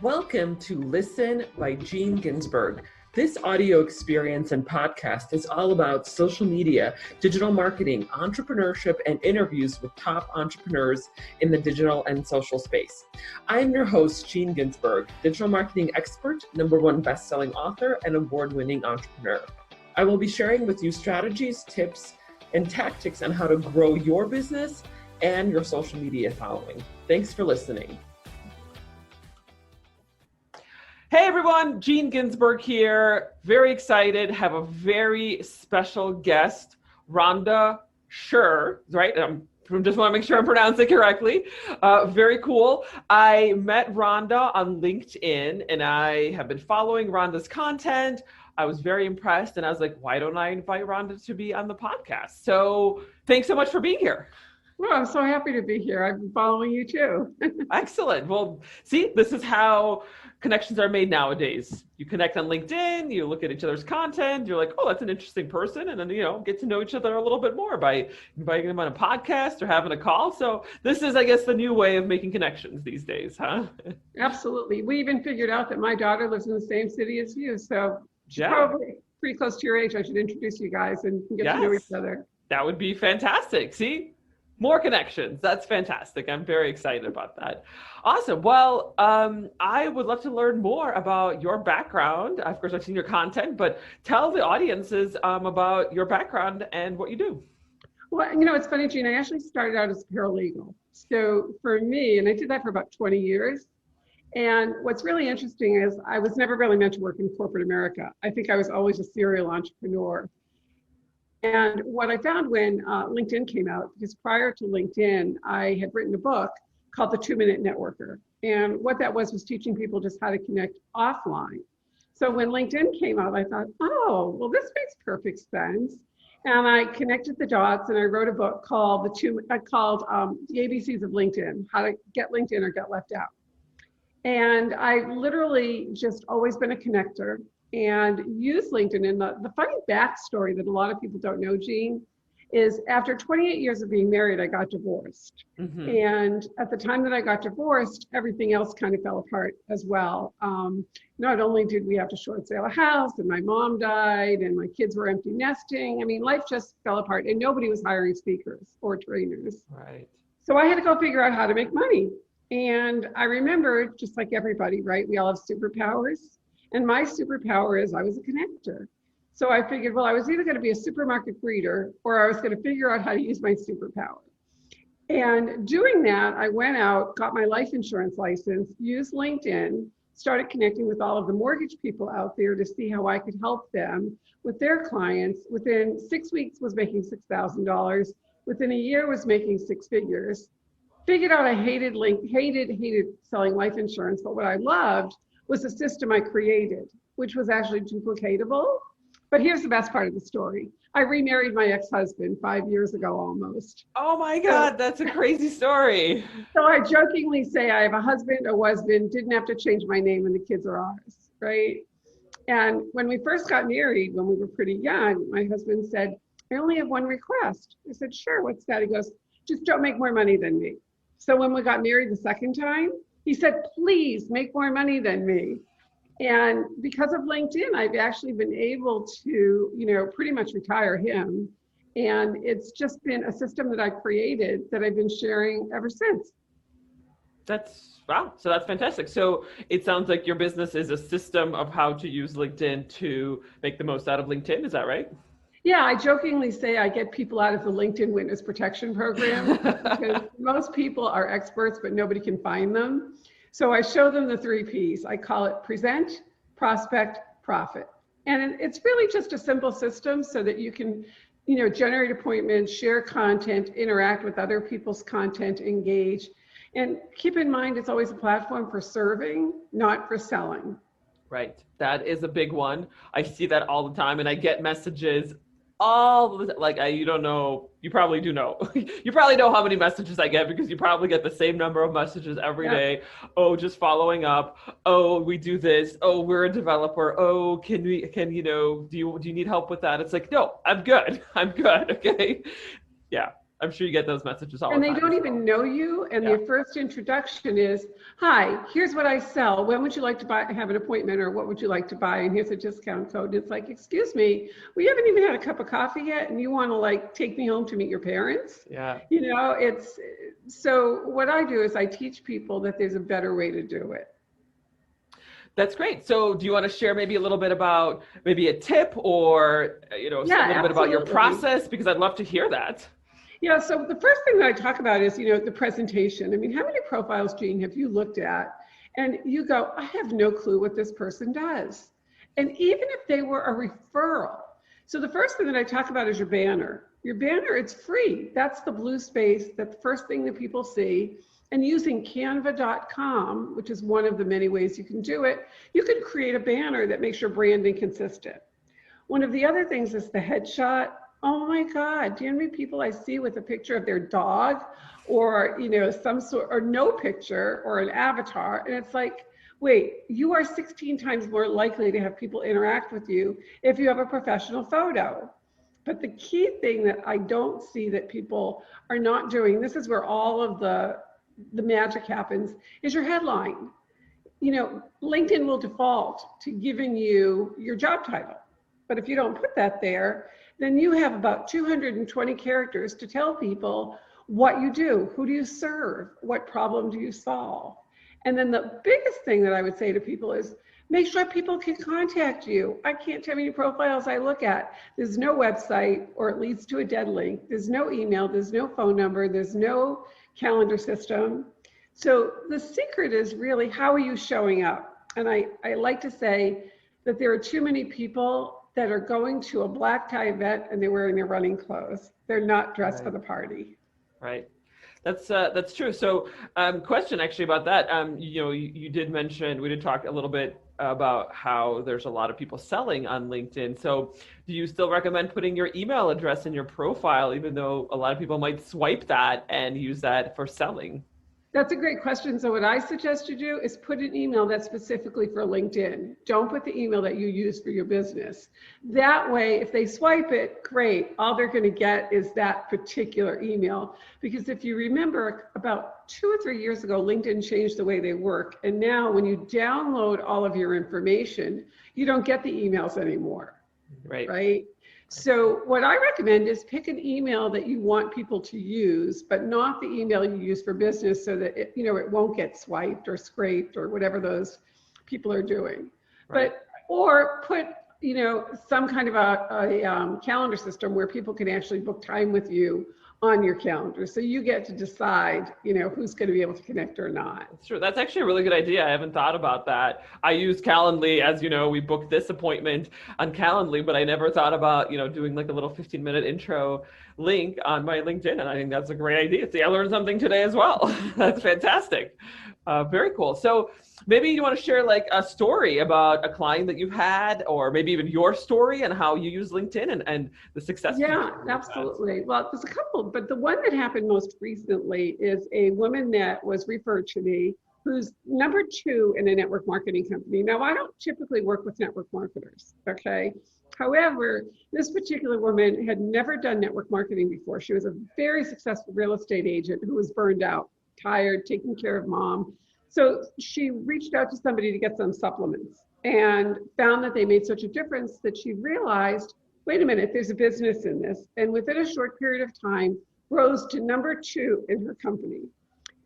Welcome to Listen by Gene Ginsburg. This audio experience and podcast is all about social media, digital marketing, entrepreneurship, and interviews with top entrepreneurs in the digital and social space. I am your host, Gene Ginsburg, digital marketing expert, #1 best-selling author, and award-winning entrepreneur. I will be sharing with you strategies, tips, and tactics on how to grow your business and your social media following. Thanks for listening. Hey everyone, Gene Ginsburg here. Very excited, have a very special guest, Rhonda Sher, right? I just want to make sure I'm pronouncing it correctly. Very cool. I met Rhonda on LinkedIn and I have been following Rhonda's content. I was very impressed and I was like, why don't I invite Rhonda to be on the podcast? So thanks so much for being here. Well, I'm so happy to be here. I've been following you too. Excellent. Well, see, this is how connections are made nowadays. You connect on LinkedIn, you look at each other's content, you're like, oh, that's an interesting person. And then, get to know each other a little bit more by inviting them on a podcast or having a call. So this is, I guess, the new way of making connections these days, huh? Absolutely. We even figured out that my daughter lives in the same city as you. So she's probably pretty close to your age. I should introduce you guys and get to know each other. That would be fantastic. See? More connections. That's fantastic. I'm very excited about that. Awesome. Well, I would love to learn more about your background. Of course, I've seen your content, but tell the audiences about your background and what you do. Well, it's funny, Gene, I actually started out as a paralegal. So for me, and I did that for about 20 years. And what's really interesting is I was never really meant to work in corporate America. I think I was always a serial entrepreneur. And what I found when LinkedIn came out, because prior to LinkedIn, I had written a book called The 2-Minute Networker. And what that was teaching people just how to connect offline. So when LinkedIn came out, I thought, oh, well, this makes perfect sense. And I connected the dots and I wrote a book called The ABCs of LinkedIn, How to Get LinkedIn or Get Left Out. And I literally just always been a connector and use LinkedIn. And the funny backstory that a lot of people don't know, Gene, is after 28 years of being married, I got divorced. Mm-hmm. And at the time that I got divorced, everything else kind of fell apart as well. Not only did we have to short sale a house and my mom died and my kids were empty nesting. I mean, life just fell apart and nobody was hiring speakers or trainers. Right. So I had to go figure out how to make money. And I remember, just like everybody, right? We all have superpowers. And my superpower is I was a connector. So I figured, well, I was either going to be a supermarket greeter or I was going to figure out how to use my superpower. And doing that, I went out, got my life insurance license, used LinkedIn, started connecting with all of the mortgage people out there to see how I could help them with their clients. Within 6 weeks was making $6,000. Within a year was making 6 figures. Figured out I hated selling life insurance, but what I loved was a system I created, which was actually duplicatable. But here's the best part of the story. I remarried my ex-husband 5 years ago almost. Oh my God, that's a crazy story. So I jokingly say I have a husband, didn't have to change my name and the kids are ours, right? And when we first got married, when we were pretty young, my husband said, I only have one request. I said, sure, what's that? He goes, just don't make more money than me. So when we got married the second time, he said, please make more money than me. And because of LinkedIn, I've actually been able to, pretty much retire him. And it's just been a system that I created that I've been sharing ever since. Wow. So that's fantastic. So it sounds like your business is a system of how to use LinkedIn to make the most out of LinkedIn. Is that right? Yeah, I jokingly say I get people out of the LinkedIn Witness Protection Program because most people are experts, but nobody can find them. So I show them the 3 Ps. I call it present, prospect, profit. And it's really just a simple system so that you can, generate appointments, share content, interact with other people's content, engage. And keep in mind, it's always a platform for serving, not for selling. Right. That is a big one. I see that all the time and I get messages all the like you don't know, you probably do know. You probably know how many messages I get because you probably get the same number of messages every day. Oh, just following up. Oh, we do this. Oh, we're a developer. Oh, do you need help with that? It's like, no, I'm good. I'm good. Okay. Yeah. I'm sure you get those messages all And the they time. don't even know you. And Yeah. their first introduction is, hi, here's what I sell. When would you like to have an appointment, or what would you like to buy? And here's a discount code. And it's like, excuse me, we haven't even had a cup of coffee yet. And you want to like take me home to meet your parents? Yeah. You know, so what I do is I teach people that there's a better way to do it. That's great. So do you want to share maybe a little bit about maybe a tip, or, you know, Yeah, a little bit about your absolutely. process? Because I'd love to hear that. Yeah, so the first thing that I talk about is, you know, the presentation. I mean, how many profiles, Jean, have you looked at and you go, I have no clue what this person does? And even if they were a referral. So the first thing that I talk about is your banner. Your banner, it's free. That's the blue space. That's the first thing that people see. And using canva.com, which is one of the many ways you can do it, you can create a banner that makes your branding consistent. One of the other things is the headshot. Oh my God, do you know how many people I see with a picture of their dog, or, you know, some sort, or no picture, or an avatar? And it's like, wait, you are 16 times more likely to have people interact with you if you have a professional photo. But the key thing that I don't see that people are not doing, this is where all of the magic happens, is your headline. You know, LinkedIn will default to giving you your job title. But if you don't put that there, then you have about 220 characters to tell people what you do, who do you serve, what problem do you solve. And then the biggest thing that I would say to people is make sure people can contact you. I can't tell you how many profiles I look at. There's no website, or it leads to a dead link. There's no email, there's no phone number, there's no calendar system. So the secret is really, how are you showing up? And I like to say that there are too many people that are going to a black tie event and they're wearing their running clothes. They're not dressed for the party. Right. That's true. So, question actually about that. You know, you did mention, we did talk a little bit about how there's a lot of people selling on LinkedIn. So do you still recommend putting your email address in your profile, even though a lot of people might swipe that and use that for selling? That's a great question. So what I suggest you do is put an email that's specifically for LinkedIn. Don't put the email that you use for your business. That way, if they swipe it, great. All they're going to get is that particular email. Because if you remember, about 2 or 3 years ago, LinkedIn changed the way they work. And now when you download all of your information, you don't get the emails anymore. Right? So what I recommend is pick an email that you want people to use, but not the email you use for business, so that it, you know, it won't get swiped or scraped or whatever those people are doing. Right. But, or put, you know, some kind of a calendar system where people can actually book time with you on your calendar. So you get to decide, you know, who's going to be able to connect or not. That's true. That's actually a really good idea. I haven't thought about that. I use Calendly, as you know, we booked this appointment on Calendly, but I never thought about, you know, doing like a little 15-minute intro link on my LinkedIn. And I think that's a great idea. See, I learned something today as well. That's fantastic. Very cool. So maybe you want to share like a story about a client that you've had, or maybe even your story and how you use LinkedIn and the success. Yeah, absolutely. Well, there's a couple, but the one that happened most recently is a woman that was referred to me, who's number 2 in a network marketing company. Now, I don't typically work with network marketers, okay? However, this particular woman had never done network marketing before. She was a very successful real estate agent who was burned out, tired, taking care of mom. So she reached out to somebody to get some supplements and found that they made such a difference that she realized, wait a minute, there's a business in this. And within a short period of time, rose to number 2 in her company.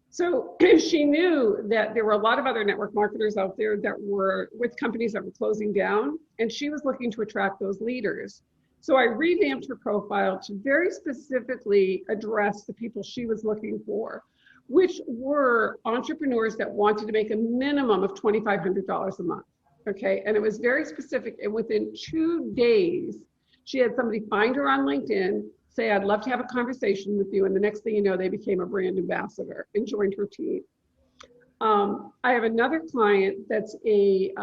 So she knew that there were a lot of other network marketers out there that were with companies that were closing down, and she was looking to attract those leaders. So I revamped her profile to very specifically address the people she was looking for, which were entrepreneurs that wanted to make a minimum of $2,500 a month. Okay, and it was very specific. And within 2 days, she had somebody find her on LinkedIn, say, I'd love to have a conversation with you. And the next thing you know, they became a brand ambassador and joined her team. I have another client that's he's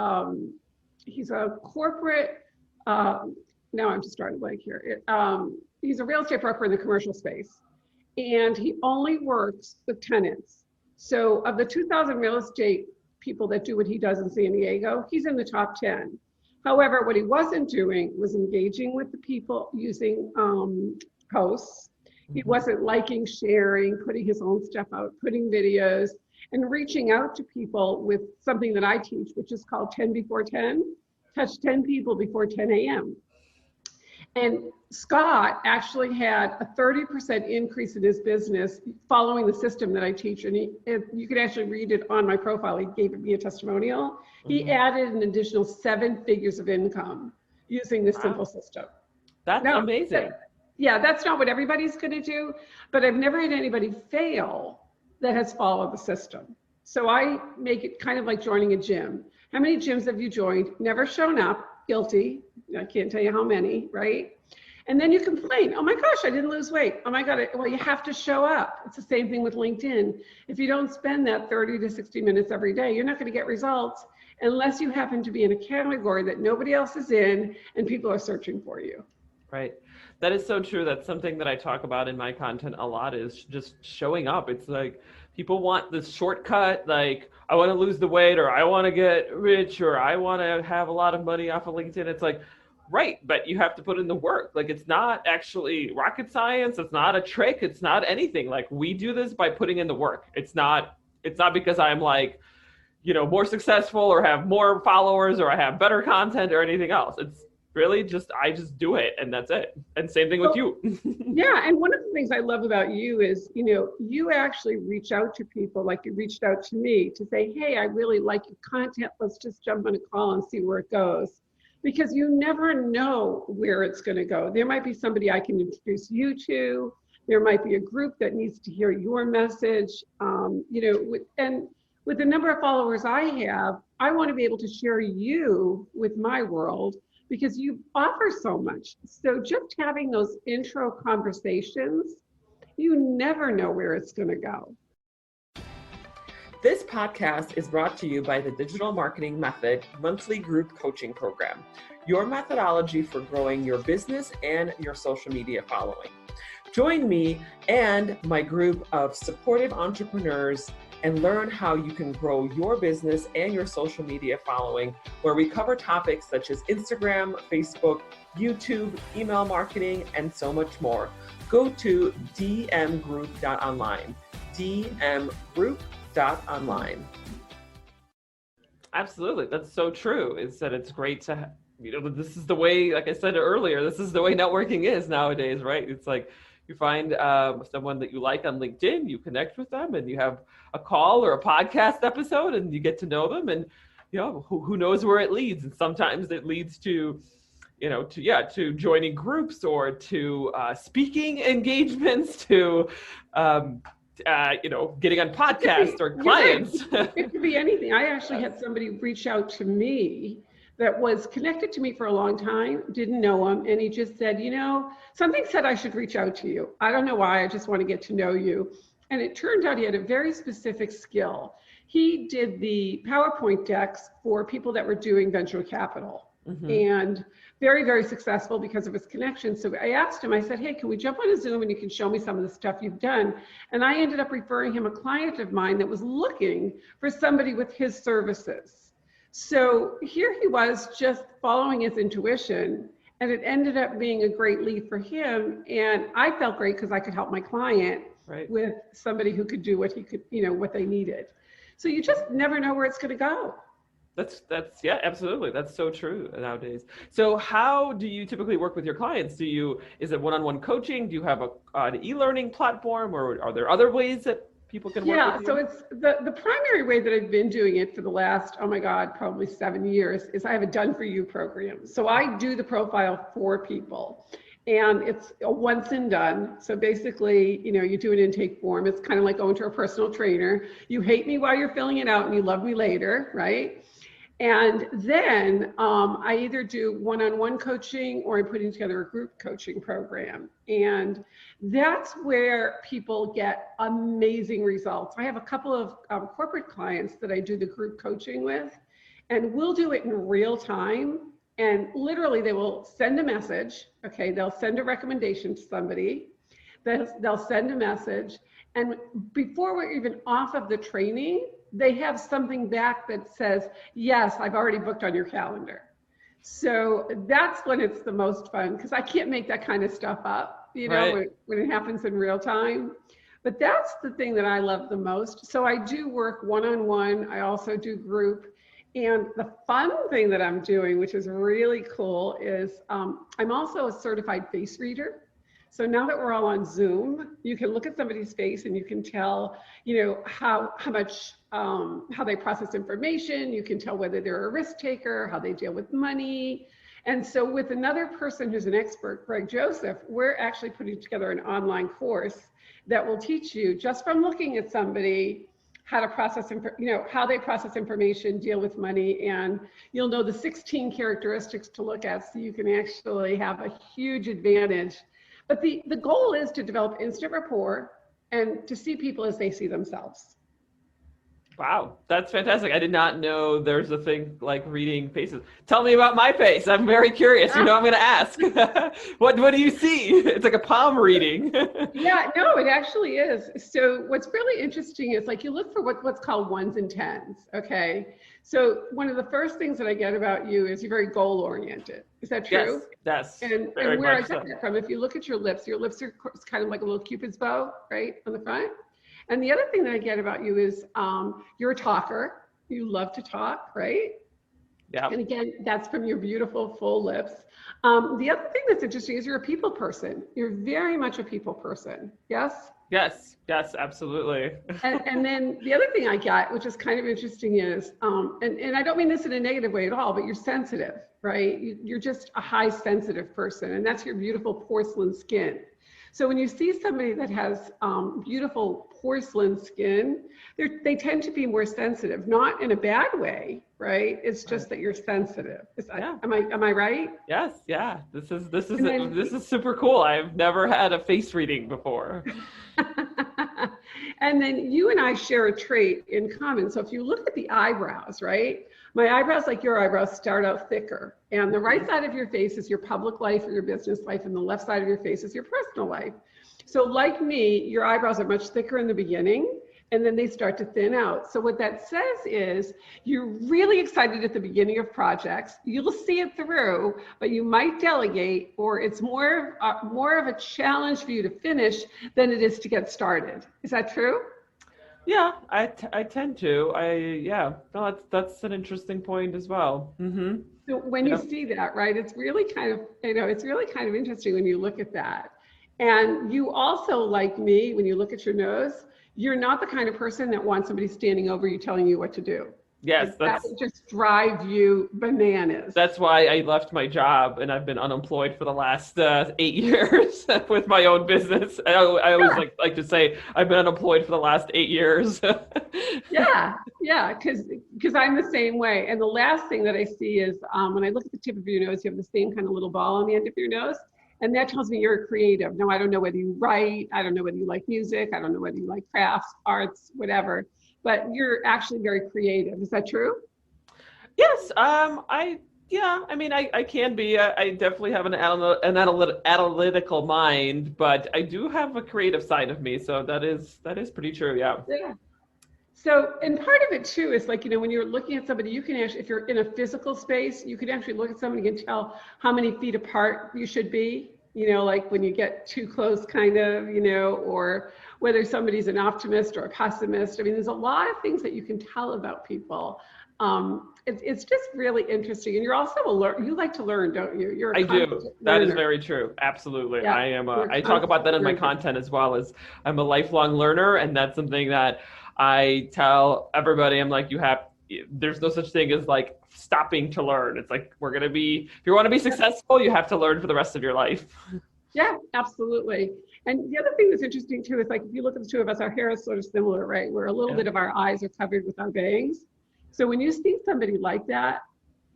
a corporate, now I'm just drawing a blank here. He's a real estate broker in the commercial space, and he only works with tenants. So of the 2,000 real estate people that do what he does in San Diego, he's in the top 10. However, what he wasn't doing was engaging with the people using posts. He wasn't liking, sharing, putting his own stuff out, putting videos, and reaching out to people with something that I teach, which is called 10 before 10. Touch 10 people before 10 a.m. And Scott actually had a 30% increase in his business following the system that I teach. And you can actually read it on my profile. He gave me a testimonial. He added an additional 7 figures of income using this simple system. That's amazing. Yeah, that's not what everybody's going to do, but I've never had anybody fail that has followed the system. So I make it kind of like joining a gym. How many gyms have you joined? Never shown up, guilty. I can't tell you how many, right? And then you complain, oh my gosh, I didn't lose weight. Oh my God, well, you have to show up. It's the same thing with LinkedIn. If you don't spend that 30 to 60 minutes every day, you're not going to get results unless you happen to be in a category that nobody else is in and people are searching for you. Right. That is so true. That's something that I talk about in my content a lot, is just showing up. It's like people want this shortcut, like I want to lose the weight, or I want to get rich, or I want to have a lot of money off of LinkedIn. It's like, right, but you have to put in the work. Like, it's not actually rocket science. It's not a trick. It's not anything. Like, we do this by putting in the work. It's not because I'm like, more successful or have more followers or I have better content or anything else. It's really just, I just do it, and that's it. And same thing with you. Yeah. And one of the things I love about you is, you actually reach out to people like you reached out to me to say, hey, I really like your content. Let's just jump on a call and see where it goes. Because you never know where it's going to go. There might be somebody I can introduce you to. There might be a group that needs to hear your message. And with the number of followers I have, I want to be able to share you with my world because you offer so much. So just having those intro conversations, you never know where it's going to go. This podcast is brought to you by the Digital Marketing Method monthly group coaching program, your methodology for growing your business and your social media following. Join me and my group of supportive entrepreneurs and learn how you can grow your business and your social media following, where we cover topics such as Instagram, Facebook, YouTube, email marketing, and so much more. Go to dmgroup.online, dmgroup.online. Absolutely. That's so true. Is that it's great to, this is the way, like I said earlier, this is the way networking is nowadays, right? It's like you find someone that you like on LinkedIn, you connect with them, and you have a call or a podcast episode, and you get to know them, and who knows where it leads. And sometimes it leads to to joining groups or to speaking engagements, to getting on podcasts or clients. It could be anything. I actually had somebody reach out to me that was connected to me for a long time, didn't know him, and he just said, something said I should reach out to you. I don't know why, I just want to get to know you. And it turned out he had a very specific skill. He did the PowerPoint decks for people that were doing venture capital. And very, very successful because of his connection. So I asked him, I said, hey, can we jump on a Zoom and you can show me some of the stuff you've done? And I ended up referring him a client of mine that was looking for somebody with his services. So here he was just following his intuition, and it ended up being a great lead for him. And I felt great because I could help my client with somebody who could do what he could, what they needed. So you just never know where it's going to go. That's yeah, absolutely. That's so true nowadays. So how do you typically work with your clients? Is it one-on-one coaching? Do you have an e-learning platform, or are there other ways that people can work with you? So it's the primary way that I've been doing it for the last, oh my God, probably 7 years, is I have a done for you program. So I do the profile for people, and it's a once and done. So basically, you do an intake form. It's kind of like going to a personal trainer. You hate me while you're filling it out and you love me later, right? And then I either do one-on-one coaching or I'm putting together a group coaching program. And that's where people get amazing results. I have a couple of corporate clients that I do the group coaching with, and we'll do it in real time. And literally they will send a message. Okay, they'll send a recommendation to somebody. They'll send a message. And before we're even off of the training, they have something back that says, yes, I've already booked on your calendar. So that's when it's the most fun, because I can't make that kind of stuff up. Right. when it happens in real time. But that's the thing that I love the most. So I do work one-on-one. I also do group. And the fun thing that I'm doing, which is really cool, is I'm also a certified face reader. So now that we're all on Zoom, you can look at somebody's face and you can tell, how much, how they process information. You can tell whether they're a risk taker, how they deal with money. And so with another person who's an expert, Greg Joseph, we're actually putting together an online course that will teach you just from looking at somebody how to process, how they process information, deal with money, and you'll know the 16 characteristics to look at so you can actually have a huge advantage. But the goal is to develop instant rapport and to see people as they see themselves. Wow, that's fantastic. I did not know there's a thing like reading faces. Tell me about my face. I'm very curious. I'm going to ask. What do you see? It's like a palm reading. Yeah, no, it actually is. So what's really interesting is like you look for what's called ones and tens, okay? So one of the first things that I get about you is you're very goal oriented. Is that true? Yes. And where I get that from, if you look at your lips are kind of like a little Cupid's bow, right, on the front. And the other thing that I get about you is you're a talker. You love to talk, right? Yeah. And again, that's from your beautiful full lips. The other thing that's interesting is you're a people person. You're very much a people person. Yes? Yes, absolutely. And then the other thing I get, which is kind of interesting, is, and I don't mean this in a negative way at all, but you're sensitive, right? You're just a high sensitive person, and that's your beautiful porcelain skin. So when you see somebody that has beautiful porcelain skin, they tend to be more sensitive, not in a bad way, right? It's just that you're sensitive. Am I right? Yes, yeah. This is super cool. I've never had a face reading before. And then you and I share a trait in common. So if you look at the eyebrows, right? My eyebrows, like your eyebrows, start out thicker. And the right side of your face is your public life or your business life, and the left side of your face is your personal life. So like me, your eyebrows are much thicker in the beginning, and then they start to thin out. So what that says is you're really excited at the beginning of projects. You'll see it through, but you might delegate, or it's more of a challenge for you to finish than it is to get started. Is that true? Yeah, I tend to. No, that's an interesting point as well. Mm-hmm. So when you see that, right, it's really kind of, it's really kind of interesting when you look at that. And you also, like me, when you look at your nose, you're not the kind of person that wants somebody standing over you telling you what to do. Yes, that would just drive you bananas. That's why I left my job and I've been unemployed for the last 8 years with my own business. I always like to say I've been unemployed for the last 8 years. yeah, because I'm the same way. And the last thing that I see is when I look at the tip of your nose, you have the same kind of little ball on the end of your nose. And that tells me you're a creative. Now, I don't know whether you write, I don't know whether you like music, I don't know whether you like crafts, arts, whatever, but you're actually very creative. Is that true? Yes. I can be. I definitely have an analytical mind, but I do have a creative side of me. So that is pretty true. Yeah. Yeah. So, and part of it too is like, when you're looking at somebody, you can actually, if you're in a physical space, you can actually look at somebody and tell how many feet apart you should be, like when you get too close kind of, or whether somebody's an optimist or a pessimist. I mean, there's a lot of things that you can tell about people. It's just really interesting. And you're also you like to learn, don't you? I do. That is very true. Absolutely. Yeah, I talk about that in my content as well, as I'm a lifelong learner. And that's something that I tell everybody. I'm like, there's no such thing as like stopping to learn. It's like, if you want to be successful, you have to learn for the rest of your life. Yeah, absolutely. And the other thing that's interesting too is like, if you look at the two of us, our hair is sort of similar, right? Where a little bit of our eyes are covered with our bangs. So when you see somebody like that,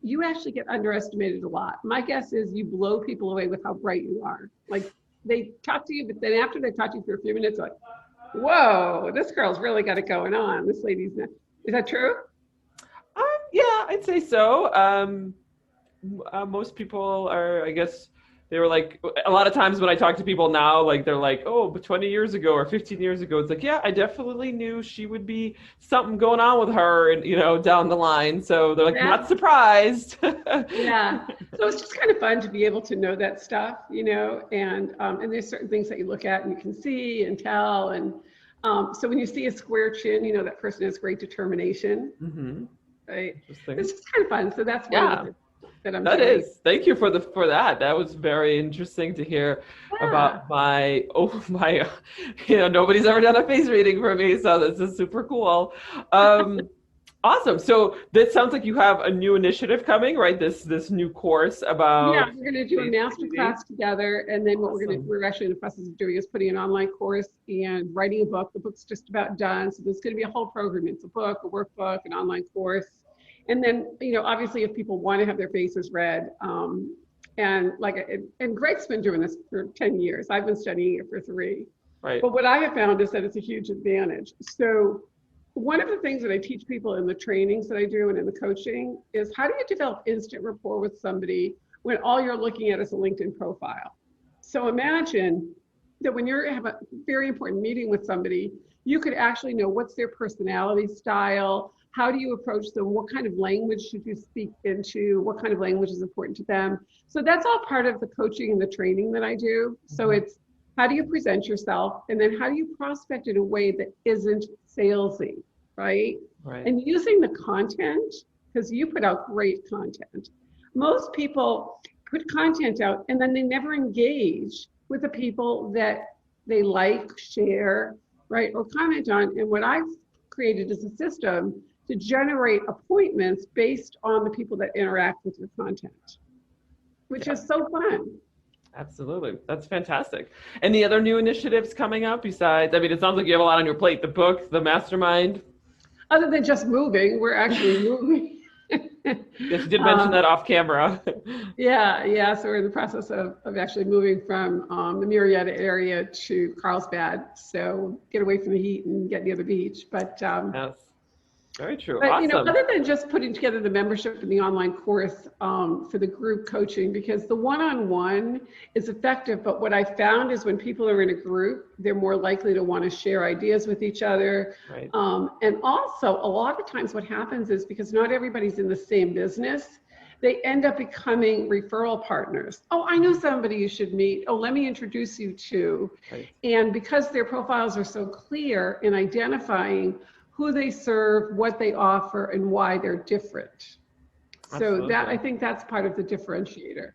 you actually get underestimated a lot. My guess is you blow people away with how bright you are. Like they talk to you, but then after they talk to you for a few minutes, like, whoa, this girl's really got it going on. This lady's not. Is that true? Yeah, I'd say so. Most people are, I guess, they were like, a lot of times when I talk to people now, like they're like, oh, but 20 years ago or 15 years ago, it's like, yeah, I definitely knew she would be something going on with her and, down the line. So they're like, not surprised. Yeah. So it's just kind of fun to be able to know that stuff, and there's certain things that you look at and you can see and tell. And so when you see a square chin, that person has great determination, right? It's just kind of fun. So that's one of the things that I'm doing. Thank you for that. That was very interesting to hear about my, nobody's ever done a face reading for me. So this is super cool. Awesome. So this sounds like you have a new initiative coming, right? This new course about. Yeah, we're going to do a master class together. And then what we're actually in the process of doing is putting an online course and writing a book. The book's just about done. So there's going to be a whole program. It's a book, a workbook, an online course. And then, obviously if people want to have their faces read, and Greg's been doing this for 10 years. I've been studying it for 3. Right. But what I have found is that it's a huge advantage. So one of the things that I teach people in the trainings that I do and in the coaching is, how do you develop instant rapport with somebody when all you're looking at is a LinkedIn profile? So imagine that when you have a very important meeting with somebody, you could actually know what's their personality style, how do you approach them, what kind of language should you speak into, what kind of language is important to them. So that's all part of the coaching and the training that I do. So it's, how do you present yourself? And then how do you prospect in a way that isn't salesy, right? And using the content, because you put out great content. Most people put content out and then they never engage with the people that they like, share, right, or comment on. And what I've created is a system to generate appointments based on the people that interact with your content, which is so fun. Absolutely. That's fantastic. Any other new initiatives coming up besides, it sounds like you have a lot on your plate, the book, the mastermind? Other than just moving, we're actually moving. Yes, you did mention that off camera. Yeah. So we're in the process of actually moving from the Murrieta area to Carlsbad. So get away from the heat and get near the beach. But yes. Very true. But awesome. Other than just putting together the membership and the online course for the group coaching, because the one-on-one is effective, but what I found is when people are in a group, they're more likely to want to share ideas with each other. Right. And also, a lot of times what happens is, because not everybody's in the same business, they end up becoming referral partners. Oh, I know somebody you should meet. Oh, let me introduce you to. Right. And because their profiles are so clear in identifying who they serve, what they offer, and why they're different. Absolutely. So I think that's part of the differentiator.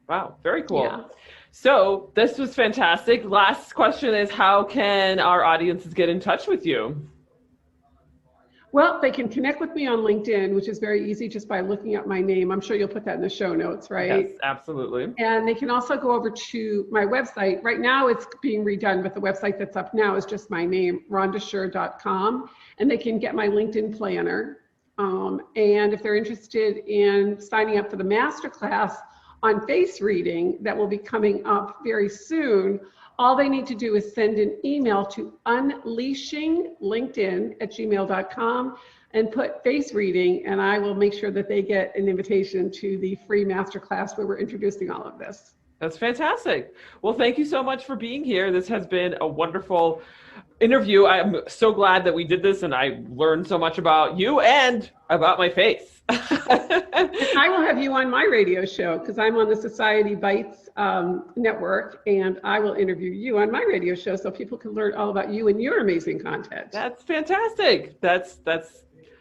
Wow, very cool. Yeah. So this was fantastic. Last question is, how can our audiences get in touch with you? Well, they can connect with me on LinkedIn, which is very easy just by looking up my name. I'm sure you'll put that in the show notes, right? Yes, absolutely. And they can also go over to my website. Right now it's being redone, but the website that's up now is just my name, rhondasher.com. And they can get my LinkedIn planner. And if they're interested in signing up for the masterclass on face reading that will be coming up very soon, all they need to do is send an email to unleashinglinkedin@gmail.com and put face reading, and I will make sure that they get an invitation to the free masterclass where we're introducing all of this. That's fantastic. Well, thank you so much for being here. This has been a wonderful interview. I'm so glad that we did this, and I learned so much about you and about my face. I will have you on my radio show because I'm on the Society Bites network, and I will interview you on my radio show so people can learn all about you and your amazing content. That's fantastic. That's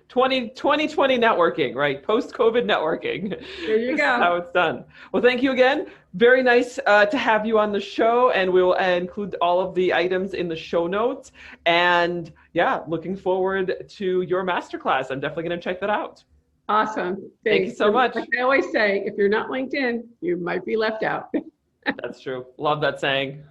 2020 networking, right? Post-COVID networking. There you go. That's how it's done. Well, thank you again. Very nice to have you on the show, and we'll include all of the items in the show notes. And yeah, looking forward to your masterclass. I'm definitely going to check that out. Awesome. Thanks. Thank you so much. Like I always say, if you're not LinkedIn, you might be left out. That's true. Love that saying.